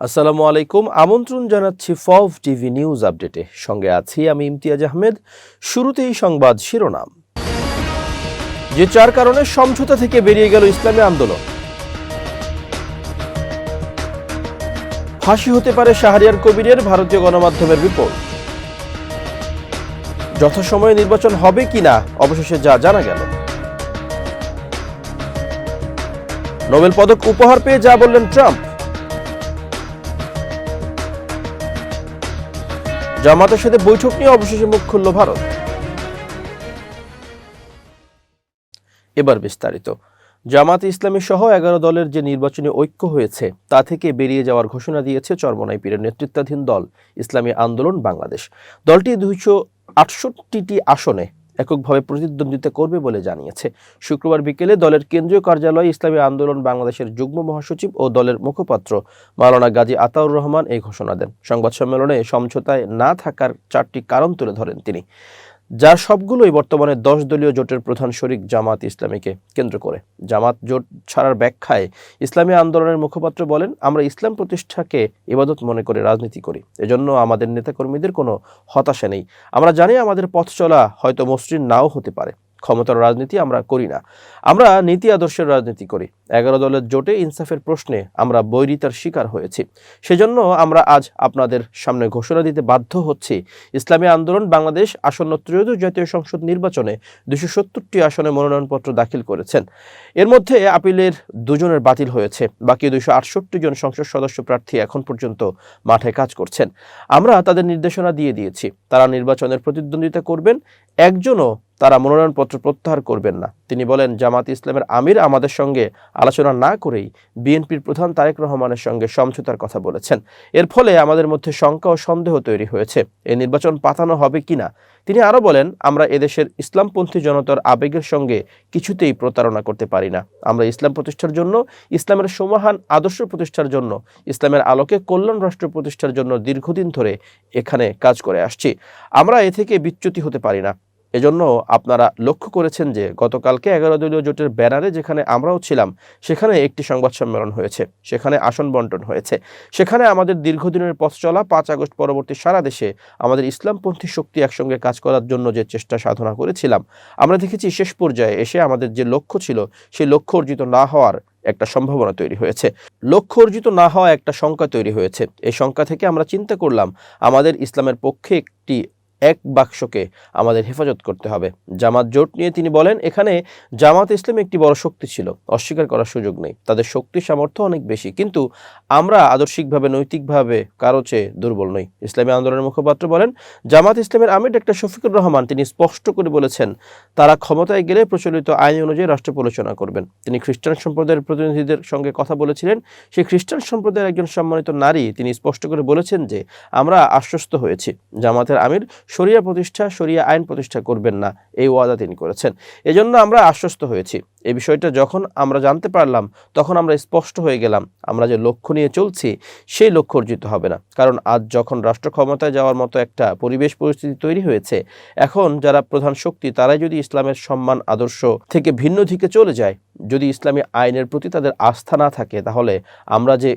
আসসালামু আলাইকুম। আমন্ত্রণ জানাচ্ছি ফভ টিভি নিউজ আপডেটে। সঙ্গে আছি আমি ইমতিয়াজ আহমেদ। শুরুতেই সংবাদ শিরোনাম। যে 4 কারণে সমঝোতা থেকে বেরিয়ে গেল ইসলামী আন্দোলন। ফাঁসি হতে পারে শাহরিয়ার কবিরের, ভারতীয় গণমাধ্যমের রিপোর্ট। যথাসময়ে নির্বাচন হবে কিনা অবশেষে যা জানা গেল। নোবেল পদক উপহার পেয়ে যা বললেন ট্রাম্প। জামাতের সাথে বৈঠক নিয়ে অবশেষে মুখ খুলল ভারত। এবার বিস্তারিত। জামাত ইসলামী সহ 11 দলের যে নির্বাচনী ঐক্য হয়েছে তা থেকে বেরিয়ে যাওয়ার ঘোষণা দিয়েছে চরমোনাই পীরের নেতৃত্বাধীন দল ইসলামী আন্দোলন বাংলাদেশ। দলটি 268টি আসনে এককভাবে প্রতিদ্বন্দ্বিতা করবে বলে জানিয়েছে। শুক্রবার বিকেলে দলের কেন্দ্রীয় কার্যালয়ে ইসলামী আন্দোলন বাংলাদেশের যুগ্ম মহাসচিব ও দলের মুখপাত্র মাওলানা গাজী আতাউর রহমান এই ঘোষণা দেন। সংবাদ সম্মেলনে সমঝোতায় না থাকার 4টি কারণ তুলে ধরেন তিনি, যার সবগুলোই বর্তমানে 10 দলীয় জোটের প্রধান শরিক জামাত ইসলামীকে কেন্দ্র করে। জামাত জোট ছাড়ার ব্যাখ্যায় ইসলামী আন্দোলনের মুখপাত্র বলেন, আমরা ইসলাম প্রতিষ্ঠাকে ইবাদত মনে করে রাজনীতি করি। এজন্য আমাদের নেতাকর্মীদের কোনো হতাশা নেই। আমরা জানি আমাদের পথ চলা হয়তো মসৃণ নাও হতে পারে। ক্ষমতার রাজনীতি আমরা করি না, আমরা নীতি আদর্শের রাজনীতি করি। 11 দলের জোটে ইনসাফের প্রশ্নে আমরা বৈরিতার শিকার হয়েছি। সেজন্য আমরা আজ আপনাদের সামনে ঘোষণা দিতে বাধ্য হচ্ছি, ইসলামী আন্দোলন বাংলাদেশ আসন্ন ত্রয়োদশ জাতীয় সংসদ নির্বাচনে 270টি আসনে মনোনয়নপত্র দাখিল করেছেন। এর মধ্যে আপিলের 2 জনের বাতিল হয়েছে। বাকি 268 জন সংসদ সদস্য প্রার্থী এখন পর্যন্ত মাঠে কাজ করছেন। আমরা তাদের নির্দেশনা দিয়ে দিয়েছি, তারা নির্বাচনের প্রতিদ্বন্দ্বিতা করবেন। একজনও তারা মনোনয়নপত্র প্রত্যাহার করবেন না। তিনি বলেন, জামাত ইসলামের আমির আমাদের সঙ্গে আলোচনা না করেই বিএনপির প্রধান তারেক রহমানের সঙ্গে সমঝোতার কথা বলেছেন। এর ফলে আমাদের মধ্যে শঙ্কা ও সন্দেহ তৈরি হয়েছে, এই নির্বাচন পাতানো হবে কিনা। তিনি আরো বলেন, আমরা এদেশের ইসলামপন্থী জনতার আবেগের সঙ্গে কিছুতেই প্রতারণা করতে পারি না। আমরা ইসলাম প্রতিষ্ঠার জন্য, ইসলামের সমাহান আদর্শ প্রতিষ্ঠার জন্য, ইসলামের আলোকে কল্যাণ রাষ্ট্র প্রতিষ্ঠার জন্য দীর্ঘদিন ধরে এখানে কাজ করে আসছি। আমরা এ থেকে বিচ্যুতি হতে পারি না। এজন্য আপনারা লক্ষ্য করেছেন যে গতকালকে 11 দলীয় জোটের ব্যানারে যেখানে আমরাও ছিলাম সেখানে একটি সংবাদ সম্মেলন হয়েছে, সেখানে আসন বন্টন হয়েছে। সেখানে আমাদের দীর্ঘদিনের পথ চলা 5 আগস্ট পরবর্তী সারা দেশে আমাদের ইসলামপন্থী শক্তি একসঙ্গে কাজ করার জন্য যে চেষ্টা সাধনা করেছিলাম, আমরা দেখেছি শেষ পর্যায়ে এসে আমাদের যে লক্ষ্য ছিল সেই লক্ষ্য অর্জিত না হওয়ার একটা সম্ভাবনা তৈরি হয়েছে, লক্ষ্য অর্জিত না হওয়া একটা শঙ্কা তৈরি হয়েছে। এই শঙ্কা থেকে আমরা চিন্তা করলাম আমাদের ইসলামের পক্ষে এক বাক্সকে আমাদের হেফাজত করতে হবে। জামাত জোট নিয়ে তিনি বলেন, এখানে জামাত ইসলাম একটি বড় শক্তি ছিল, অস্বীকার করার সুযোগ নেই। তাদের শক্তি সামর্থ্য অনেক বেশি, কিন্তু আমরা আদর্শিকভাবে নৈতিকভাবে কারো চেয়ে দুর্বল নই। ইসলামী আন্দোলনের মুখপাত্র বলেন, জামাত ইসলামের আমির ডক্টর শফিকুর রহমান তিনি স্পষ্ট করে বলেছেন, তারা ক্ষমতায় গেলে প্রচলিত আইন অনুযায়ী রাষ্ট্র পরিচালনা করবেন। তিনি খ্রিস্টান সম্প্রদায়ের প্রতিনিধিদের সঙ্গে কথা বলেছিলেন। সেই খ্রিস্টান সম্প্রদায়ের একজন সম্মানিত নারী তিনি স্পষ্ট করে বলেছেন যে, আমরা আশ্বস্ত হয়েছি জামাতের আমির শরিয়া প্রতিষ্ঠা, শরিয়া আইন প্রতিষ্ঠা করবেন না, এই ওয়াদা তিনি করেছেন। এজন্য আমরা আশ্বস্ত হয়েছি। এই বিষয়টা যখন আমরা জানতে পারলাম তখন আমরা স্পষ্ট হয়ে গেলাম, আমরা যে লক্ষ্য নিয়ে চলছি সেই লক্ষ্য অর্জিত হবে না। কারণ আজ যখন রাষ্ট্র ক্ষমতায় যাওয়ার মতো একটা পরিবেশ পরিস্থিতি তৈরি হয়েছে, এখন যারা প্রধান শক্তি তারাই যদি ইসলামের সম্মান আদর্শ থেকে ভিন্ন দিকে চলে যায়, যদি ইসলামী আইনের প্রতি তাদের আস্থা না থাকে, তাহলে আমরা যে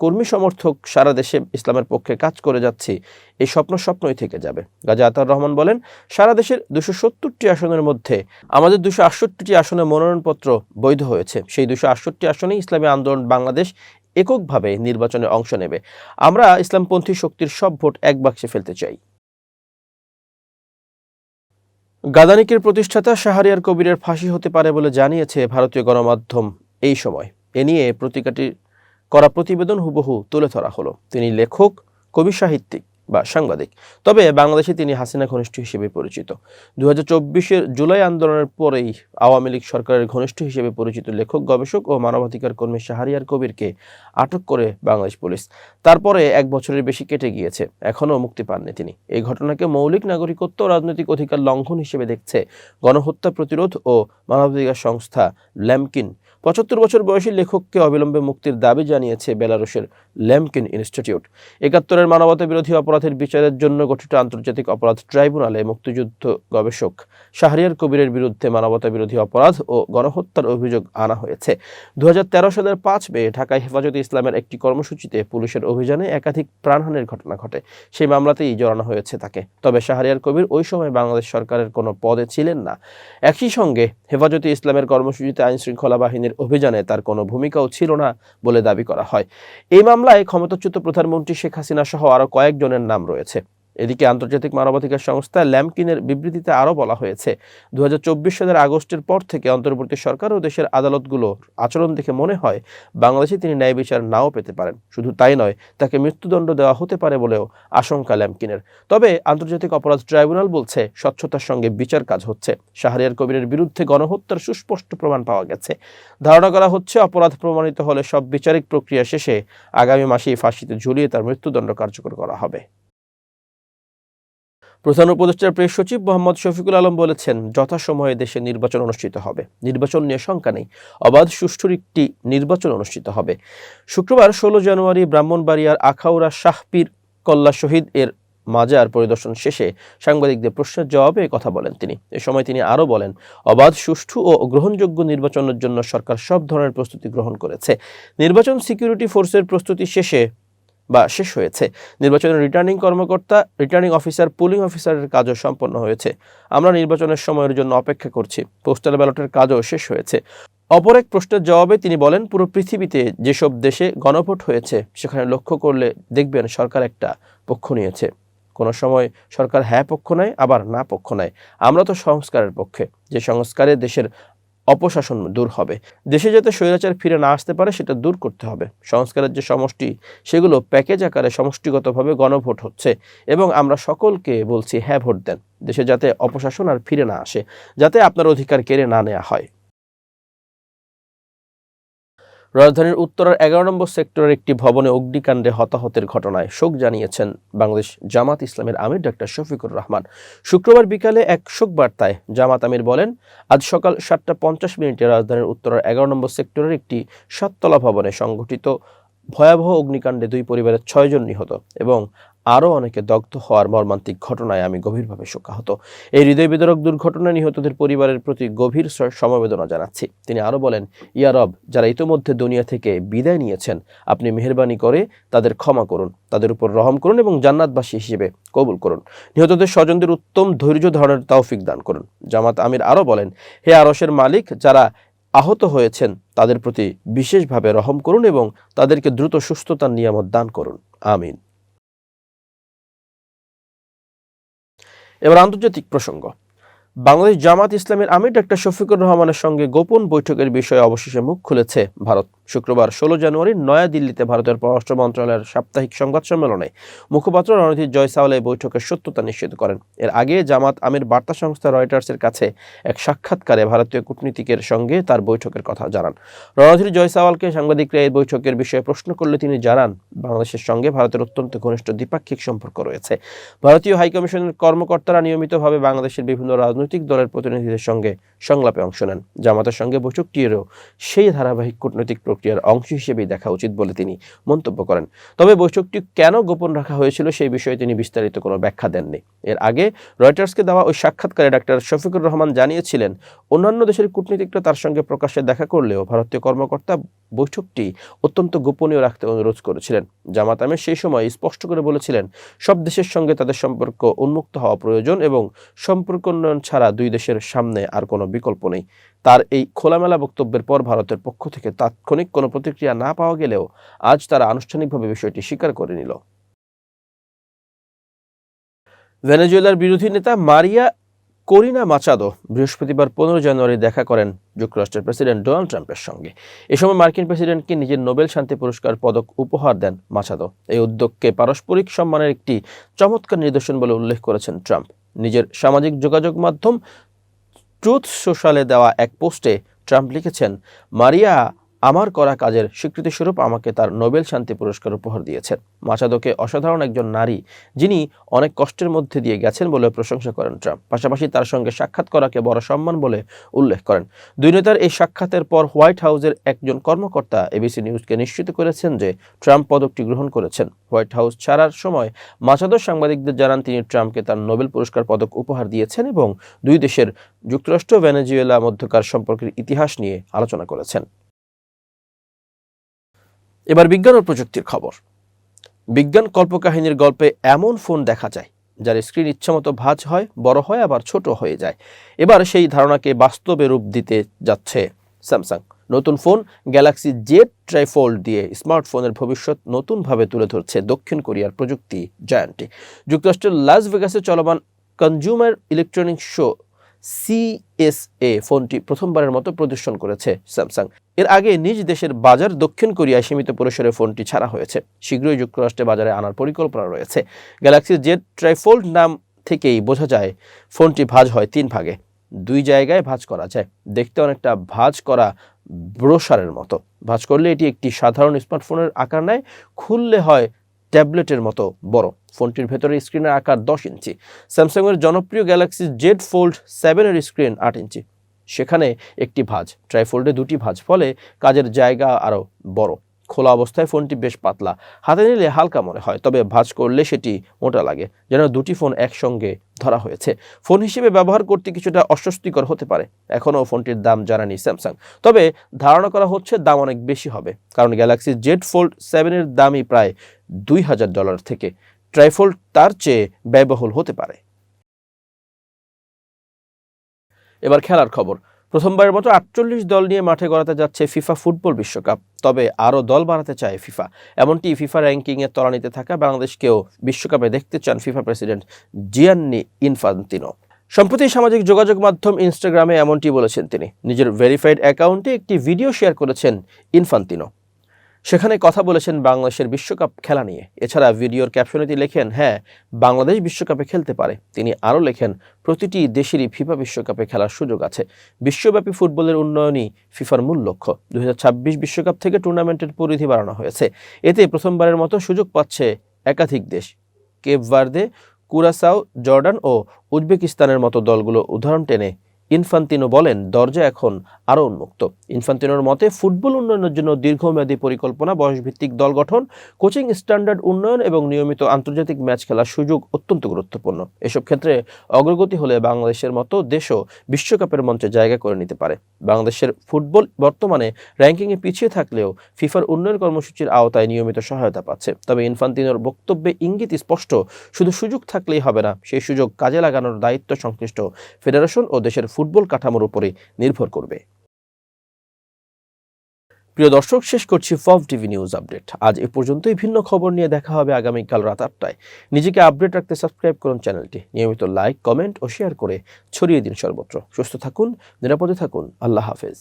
কর্মী সমর্থক সারা দেশে ইসলামের পক্ষে কাজ করে যাচ্ছি, এই স্বপ্নই থেকে যাবে। গাজী আতাউর রহমান বলেন, সারা দেশের 270টি আসনের মধ্যে আমাদের 268টি আসনে মনোনয়নপত্র বৈধ হয়েছে। সেই 268টি আসনে ইসলামী আন্দোলন বাংলাদেশ এককভাবে নির্বাচনে অংশ নেবে। আমরা ইসলামপন্থী শক্তির সব ভোট এক বাক্সে ফেলতে চাই। গাদানিকের প্রতিষ্ঠাতা শাহরিয়ার কবিরের ফাঁসি হতে পারে বলে জানিয়েছে ভারতীয় গণমাধ্যম। এই সময় এ নিয়ে করা প্রতিবেদন হুবহু তুলে ধরা হলো। তিনি লেখক, কবি, সাহিত্যিক বা সাংবাদিক, তবে বাংলাদেশে তিনি হাসিনা ঘনিষ্ঠ হিসেবে পরিচিত। 2024-এর জুলাই আন্দোলনের পরেই আওয়ামী লীগ সরকারের ঘনিষ্ঠ হিসেবে পরিচিত লেখক, গবেষক ও মানবাধিকার কর্মী শাহরিয়ার কবিরকে আটক করে বাংলাদেশ পুলিশ। তারপরে 1 বছরের বেশি কেটে গিয়েছে, এখনও মুক্তি পাননি তিনি। এই ঘটনাকে মৌলিক নাগরিকত্ব ও রাজনৈতিক অধিকার লঙ্ঘন হিসেবে দেখছে গণহত্যা প্রতিরোধ ও মানবাধিকার সংস্থা ল্যামকিন। ৭৫ বছর বয়সী লেখককে অবিলম্বে মুক্তির দাবি জানিয়েছে বেলারুশের ল্যামকিন ইনস্টিটিউট। ৭১-এর মানবতা বিরোধী অপরাধের বিচারের জন্য গঠিত আন্তর্জাতিক অপরাধ ট্রাইব্যুনালে মুক্তিযুদ্ধ গবেষক শাহরিয়ার কবিরের বিরুদ্ধে মানবতা বিরোধী অপরাধ ও গণহত্যার অভিযোগ আনা হয়েছে। ২০১৩ সালের ৫ মে ঢাকায় হেফাজতে ইসলামের একটি কর্মসূচিতে পুলিশের অভিযানে একাধিক প্রাণহানির ঘটনা ঘটে। সেই মামলাতেই জড়ানো হয়েছে তাকে। তবে শাহরিয়ার কবির ওই সময় বাংলাদেশ সরকারের কোনো পদে ছিলেন না। একই সঙ্গে হেফাজতে ইসলামের কর্মসূচিতে আইনশৃঙ্খলা বাহিনীর অভিযানে তার কোনো ভূমিকাও ছিল না বলে দাবি করা হয়। এই মামলায় ক্ষমতাচ্যুত প্রধানমন্ত্রী শেখ হাসিনা সহ আরও কয়েকজনের নাম রয়েছে। এদিকে আন্তর্জাতিক মানবাধিকার সংস্থা ল্যামকিনের বিবৃতিতে আরও বলা হয়েছে, ২০২৪ সালের আগস্টের পর থেকে অন্তর্বর্তী সরকার ও দেশের আদালতগুলোর আচরণ দেখে মনে হয় বাংলাদেশে তিনি ন্যায় বিচার নাও পেতে পারেন। শুধু তাই নয়, তাকে মৃত্যুদণ্ড দেওয়া হতে পারে বলেও আশঙ্কা ল্যামকিনের। তবে আন্তর্জাতিক অপরাধ ট্রাইব্যুনাল বলছে স্বচ্ছতার সঙ্গে বিচার কাজ হচ্ছে। শাহরিয়ার কবিরের বিরুদ্ধে গণহত্যার সুস্পষ্ট প্রমাণ পাওয়া গেছে। ধারণা করা হচ্ছে অপরাধ প্রমাণিত হলে সব বিচারিক প্রক্রিয়া শেষে আগামী মাসেই ফাঁসিতে ঝুলিয়ে তার মৃত্যুদণ্ড কার্যকর করা হবে। প্রধান উপদেষ্টার প্রেস সচিব মোহাম্মদ শফিকুল আলম বলেছেন, যথাসময়ে দেশে নির্বাচন অনুষ্ঠিত হবে। নির্বাচন নিয়ে শঙ্কা নেই, অবাধ সুষ্ঠুর একটি নির্বাচন অনুষ্ঠিত হবে। শুক্রবার ১৬ জানুয়ারি ব্রাহ্মণবাড়িয়ার আখাউড়া শাহপীর কল্লা শহীদ এর মাজার পরিদর্শন শেষে সাংবাদিকদের প্রশ্নের জবাবে কথা বলেন তিনি। এ সময় তিনি আরও বলেন, অবাধ সুষ্ঠু ও গ্রহণযোগ্য নির্বাচনের জন্য সরকার সব ধরনের প্রস্তুতি গ্রহণ করেছে। নির্বাচন সিকিউরিটি ফোর্সের প্রস্তুতি শেষ হয়েছে। নির্বাচনের রিটার্নিং অফিসার, পুলিং অফিসারের কাজও সম্পন্ন হয়েছে। আমরা নির্বাচনের সময়ের জন্য অপেক্ষা করছি। পোস্টাল ব্যালটের কাজও শেষ হয়েছে। অপর এক প্রশ্নের জবাবে তিনি বলেন, পুরো পৃথিবীতে যেসব দেশে গণভোট হয়েছে সেখানে লক্ষ্য করলে দেখবেন সরকার একটা পক্ষ নিয়েছে। কোনো সময় সরকার হ্যাঁ পক্ষ নেয়, আবার না পক্ষ নেয়। আমরা তো সংস্কারের পক্ষে, যে সংস্কারে দেশের অপশাসন দূর হবে। দেশে যাতে স্বৈরাচার ফিরে না আসতে পারে সেটা দূর করতে হবে। সংস্কারের যে সমষ্টি, সেগুলো প্যাকেজ আকারে সমষ্টিগতভাবে গণভোট হচ্ছে এবং আমরা সকলকে বলছি হ্যাঁ ভোট দেন। দেশে যাতে অপশাসন আর ফিরে না আসে, যাতে আপনার অধিকার কেড়ে না নেওয়া হয়। রাজধানীর উত্তরার ১১ নম্বর সেক্টরের একটি ভবনে অগ্নিকাণ্ডে হতাহতের ঘটনায় শোক জানিয়েছেন বাংলাদেশ জামাত ইসলামের আমির ডক্টর শফিকুর রহমান। শুক্রবার বিকালে এক শোক বার্তায় জামাত আমির বলেন, আজ সকাল ৭টা ৫০ রাজধানীর উত্তরার ১১ নম্বর সেক্টরের একটি ৭তলা ভবনে সংঘটিত ভয়াবহ অগ্নিকাণ্ডে ২ পরিবারের ৬ জন নিহত এবং আরও অনেকে দগ্ধ হওয়ার মর্মান্তিক ঘটনায় আমি গভীরভাবে শোকাহত। এই হৃদয় বিদারক দুর্ঘটনায় নিহতদের পরিবারের প্রতি গভীর সমবেদনা জানাচ্ছি। তিনি আরও বলেন, ইয়া রব, যারা ইতোমধ্যে দুনিয়া থেকে বিদায় নিয়েছেন, আপনি মেহেরবানি করে তাদের ক্ষমা করুন, তাদের উপর রহম করুন এবং জান্নাতবাসী হিসেবে কবুল করুন। নিহতদের স্বজনদের উত্তম ধৈর্য ধারণের তৌফিক দান করুন। জামাত আমির আরও বলেন, হে আরশের মালিক, যারা আহত হয়েছেন তাদের প্রতি বিশেষভাবে রহম করুন এবং তাদেরকে দ্রুত সুস্থতার নিয়ামত দান করুন। আমিন। এবার আন্তর্জাতিক প্রসঙ্গ। বাংলাদেশ জামাত ইসলামের আমির ডক্টর শফিকুর রহমানের সঙ্গে গোপন বৈঠকের বিষয়ে অবশেষে মুখ খুলেছে ভারত। শুক্রবার ১৬ জানুয়ারি নয়াদিল্লিতে ভারতের পররাষ্ট্র মন্ত্রণালয়ের সাপ্তাহিক সংবাদ সম্মেলনে মুখপাত্র রণধীর জয়সাওয়াল এই বৈঠকের সত্যতা নিশ্চিত করেন। এর আগে জামাত আমির বার্তা সংস্থা রয়টার্সের কাছে এক সাক্ষাৎকারে ভারতীয় কূটনীতিকের সঙ্গে তার বৈঠকের কথা জানান। রণধীর জয়সাওয়ালকে সাংবাদিকরা এই বৈঠকের বিষয়ে প্রশ্ন করলে তিনি জানান, বাংলাদেশের সঙ্গে ভারতের অত্যন্ত ঘনিষ্ঠ দ্বিপাক্ষিক সম্পর্ক রয়েছে। ভারতীয় হাইকমিশনের কর্মকর্তারা নিয়মিতভাবে বাংলাদেশের বিভিন্ন রাজনৈতিক দলের প্রতিনিধিদের সঙ্গে সংলাপে অংশ নেন। জামাতের সঙ্গে বৈঠকটিরও সেই ধারাবাহিক কূটনৈতিক প্রক্রিয়ার অংশ হিসেবেই দেখা উচিত বলে তিনি মন্তব্য করেন। তবে বৈঠকটি কেন গোপন রাখা হয়েছিল সেই বিষয়ে তিনি বিস্তারিত কোনো ব্যাখ্যা দেননি। এর আগে রয়টার্সকে দেওয়া ওই সাক্ষাৎকারে ডাক্তার শফিকুর রহমান জানিয়েছিলেন, অন্যান্য দেশের কূটনীতিকরা তার সঙ্গে প্রকাশ্যে দেখা করলেও ভারতীয় কর্মকর্তা বৈঠকটি অত্যন্ত গোপনীয় রাখতে অনুরোধ করেছিলেন। জামাত আমির সেই সময় স্পষ্ট করে বলেছিলেন, সব দেশের সঙ্গে তাদের সম্পর্ক উন্মুক্ত হওয়া প্রয়োজন এবং সম্পর্ক উন্নয়ন ছাড়া দুই দেশের সামনে আর কোনো বিকল্প নেই। তার এই খোলামেলা বক্তব্যের পর ভারতের পক্ষ থেকে তাৎক্ষণিক কোনো প্রতিক্রিয়া না পাওয়া গেলেও আজ তারা আনুষ্ঠানিকভাবে বিষয়টি স্বীকার করে নিল। ভেনেজুয়েলার বিরোধী নেতা মারিয়া করিনা মাচাদো বৃহস্পতিবার ১৫ জানুয়ারি দেখা করেন যুক্তরাষ্ট্রের প্রেসিডেন্ট ডোনাল্ড ট্রাম্পের সঙ্গে। এ সময় মার্কিন প্রেসিডেন্টকে নিজের নোবেল শান্তি পুরস্কার পদক উপহার দেন মাচাদো। এই উদ্যোগকে পারস্পরিক সম্মানের একটি চমৎকার নিদর্শন বলে উল্লেখ করেছেন ট্রাম্প। নিজের সামাজিক যোগাযোগ মাধ্যম ট্রুথ সোশ্যালে দেওয়া এক পোস্টে ট্রাম্প লিখেছেন, মারিয়া আমার করা কাজের স্বীকৃতিস্বরূপ আমাকে তার নোবেল শান্তি পুরস্কার উপহার দিয়েছেন। মাচাদোকে অসাধারণ একজন নারী, যিনি অনেক কষ্টের মধ্যে দিয়ে গেছেন বলে প্রশংসা করেন ট্রাম্প। পাশাপাশি তার সঙ্গে সাক্ষাৎ করাকে বড় সম্মান বলে উল্লেখ করেন। দুই নেতার এই সাক্ষাতের পর হোয়াইট হাউসের একজন কর্মকর্তা এবিসি নিউজকে নিশ্চিত করেছেন যে ট্রাম্প পদকটি গ্রহণ করেছেন। হোয়াইট হাউস ছাড়ার সময় মাচাদো সাংবাদিকদের জানান তিনি ট্রাম্পকে তার নোবেল পুরস্কার পদক উপহার দিয়েছেন এবং দুই দেশের যুক্তরাষ্ট্র ভেনেজুয়েলা মধ্যকার সম্পর্কের ইতিহাস নিয়ে আলোচনা করেছেন। এবার বিজ্ঞান ও প্রযুক্তির খবর। বিজ্ঞান কল্পকাহিনীর গল্পে এমন ফোন দেখা যায় যার স্ক্রিন ইচ্ছামতো ভাঁজ হয়, বড় হয়, আবার ছোট হয়ে যায়। এবার সেই ধারণাকে বাস্তবে রূপ দিতে যাচ্ছে স্যামসাং। নতুন ফোন গ্যালাক্সি জেড ট্রাইফোল্ড দিয়ে স্মার্টফোনের ভবিষ্যৎ নতুনভাবে তুলে ধরছে দক্ষিণ কোরিয়ার প্রযুক্তি জায়ান্টটি। যুক্তরাষ্ট্রের লাস ভেগাসে চলমান কনজিউমার ইলেকট্রনিক্স শো CES-এ ফোনটি প্রথমবারের মতো প্রদর্শন করেছে স্যামসাং। এর আগে নিজ দেশের বাজার দক্ষিণ কোরিয়ায় সীমিত পরিসরে ফোনটি ছাড়া হয়েছে। শীঘ্রই যুক্তরাষ্ট্রে বাজারে আনার পরিকল্পনা রয়েছে। গ্যালাক্সি জেড ট্রাইফোল্ড নাম থেকেই বোঝা যায় ফোনটি ভাঁজ হয় 3 ভাগে, 2 জায়গায় ভাঁজ করা যায়। দেখতে অনেকটা ভাঁজ করা ব্রোশারের মতো। ভাঁজ করলে এটি একটি সাধারণ স্মার্টফোনের আকার নেয়, খুললে হয় ট্যাবলেটের মতো বড়। ফোনটির ভেতরে স্ক্রিনের আকার 10 ইঞ্চি। স্যামসাংয়ের জনপ্রিয় গ্যালাক্সি জেড ফোল্ড 7-এর স্ক্রিন 8 ইঞ্চি। সেখানে একটি ভাঁজ, ট্রাইফোল্ডে 2টি ভাঁজ, ফলে কাজের জায়গা আরও বড়। খোলা অবস্থায় ফোনটি বেশ পাতলা, হাতে নিলে হালকা মনে হয়, তবে ভাঁজ করলে সেটি মোটা লাগে, যেন দুটি ফোন একসঙ্গে ধরা হয়েছে। ফোন হিসেবে ব্যবহার করতে কিছুটা অস্বস্তিকর হতে পারে। এখনও ফোনটির দাম জানায়নি স্যামসাং, তবে ধারণা করা হচ্ছে দাম অনেক বেশি হবে, কারণ গ্যালাক্সি জেড ফোল্ড 7-এর দামই প্রায় $2000 থেকে। ট্রাইফোল্ড তার চেয়ে ব্যয়বহুল হতে পারে। এবার খেলার খবর। প্রথমবারের মতো 48 দল নিয়ে মাঠে গড়াতে যাচ্ছে ফিফা ফুটবল বিশ্বকাপ। তবে আরও দল বাড়াতে চায় ফিফা। এমনটি ফিফা র্যাঙ্কিংয়ে তলানিতে থাকা বাংলাদেশকেও বিশ্বকাপে দেখতে চান ফিফা প্রেসিডেন্ট জিয়ান্নি ইনফান্তিনো। সম্প্রতি সামাজিক যোগাযোগ মাধ্যম ইনস্টাগ্রামে এমনটি বলেছেন তিনি। নিজের ভেরিফাইড অ্যাকাউন্টে একটি ভিডিও শেয়ার করেছেন ইনফান্তিনো। সেখানে কথা বলেছেন বাংলাদেশের বিশ্বকাপ খেলা নিয়ে। এছাড়া ভিডিওর ক্যাপশনে তিনি লেখেন, হ্যাঁ, বাংলাদেশ বিশ্বকাপে খেলতে পারে। তিনি আরও লেখেন, প্রতিটি দেশেরই ফিফা বিশ্বকাপে খেলার সুযোগ আছে। বিশ্বব্যাপী ফুটবলের উন্নয়নই ফিফার মূল লক্ষ্য। 2026 বিশ্বকাপ থেকে টুর্নামেন্টের পরিধি বাড়ানো হয়েছে। এতে প্রথমবারের মতো সুযোগ পাচ্ছে একাধিক দেশ। কেপ ভার্দে, কুরাসাও, জর্ডান ও উজবেকিস্তানের মতো দলগুলো উদাহরণ টেনে ইনফান্তিনো বলেন, দরজা এখন আরও উন্মুক্ত। ইনফান্তিনোর মতে ফুটবল উন্নয়নের জন্য দীর্ঘমেয়াদী পরিকল্পনা, বয়সভিত্তিক দল গঠন, কোচিং স্ট্যান্ডার্ড উন্নয়ন এবং নিয়মিত আন্তর্জাতিক ম্যাচ খেলার সুযোগ অত্যন্ত গুরুত্বপূর্ণ। এসব ক্ষেত্রে অগ্রগতি হলে বাংলাদেশের মতো দেশও বিশ্বকাপের মঞ্চে জায়গা করে নিতে পারে। বাংলাদেশের ফুটবল বর্তমানে র্যাঙ্কিংয়ে পিছিয়ে থাকলেও ফিফার উন্নয়ন কর্মসূচির আওতায় নিয়মিত সহায়তা পাচ্ছে। তবে ইনফান্তিনোর বক্তব্যে ইঙ্গিত স্পষ্ট, শুধু সুযোগ থাকলেই হবে না, সেই সুযোগ কাজে লাগানোর দায়িত্ব সংশ্লিষ্ট ফেডারেশন ও দেশের ফুটবল কাঠামোর উপরে নির্ভর করবে। প্রিয় দর্শক, শেষ করছি ফব টিভি নিউজ আপডেট। আজ এ পর্যন্তই। ভিন্ন খবর নিয়ে দেখা হবে আগামীকাল রাত 8টায়। নিজেকে আপডেট রাখতে সাবস্ক্রাইব করুন চ্যানেলটি। নিয়মিত লাইক, কমেন্ট ও শেয়ার করে ছড়িয়ে দিন সর্বত্র। সুস্থ থাকুন, নিরাপদে থাকুন। আল্লাহ হাফেজ।